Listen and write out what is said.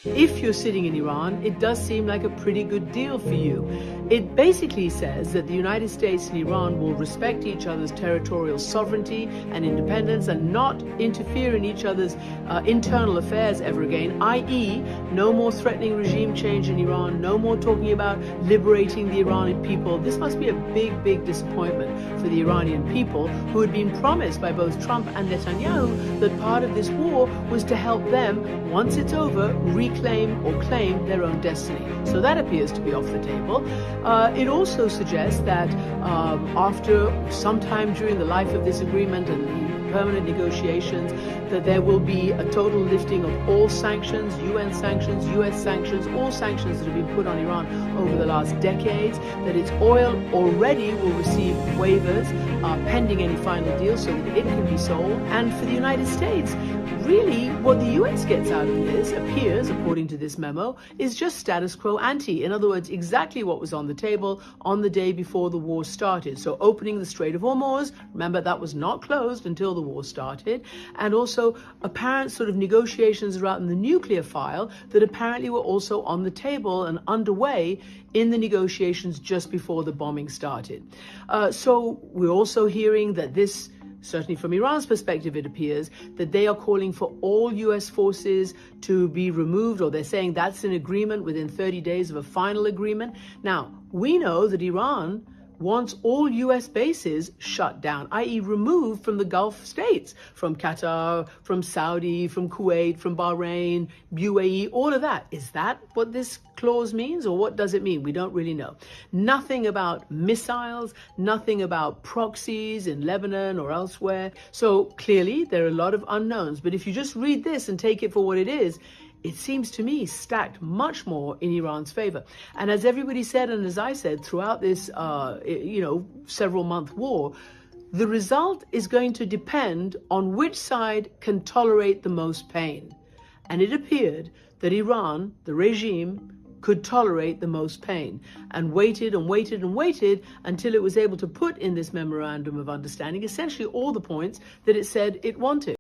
If you're sitting in Iran, it does seem like a pretty good deal for you. It basically says that the United States and Iran will respect each other's territorial sovereignty and independence and not interfere in each other's internal affairs ever again, i.e. no more threatening regime change in Iran, no more talking about liberating the Iranian people. This must be a big, big disappointment for the Iranian people, who had been promised by both Trump and Netanyahu that part of this war was to help them, once it's over, reclaim or claim their own destiny. So that appears to be off the table. It also suggests that after some time during the life of this agreement and the permanent negotiations, that there will be a total lifting of all sanctions, UN sanctions, US sanctions, all sanctions that have been put on Iran over the last decades, that its oil already will receive waivers pending any final deal so that it can be sold. And for the United States, really what the US gets out of this appears, according to this memo, is just status quo ante. In other words, exactly what was on the table on the day before the war started. So opening the Strait of Hormuz, remember that was not closed until the war started, and also apparent sort of negotiations around the nuclear file that apparently were also on the table and underway in the negotiations just before the bombing started. So we're also hearing that this, certainly from Iran's perspective, it appears that they are calling for all US forces to be removed, or they're saying that's an agreement within 30 days of a final agreement. Now, we know that Iran wants all US bases shut down, i.e. removed from the Gulf states, from Qatar, from Saudi, from Kuwait, from Bahrain, UAE, all of that. Is that what this clause means, or what does it mean? We don't really know. Nothing about missiles, nothing about proxies in Lebanon or elsewhere. So clearly there are a lot of unknowns, but if you just read this and take it for what it is, it seems to me stacked much more in Iran's favor. And as everybody said, and as I said, throughout this, several-month war, the result is going to depend on which side can tolerate the most pain. And it appeared that Iran, the regime, could tolerate the most pain, and waited and waited and waited until it was able to put in this memorandum of understanding essentially all the points that it said it wanted.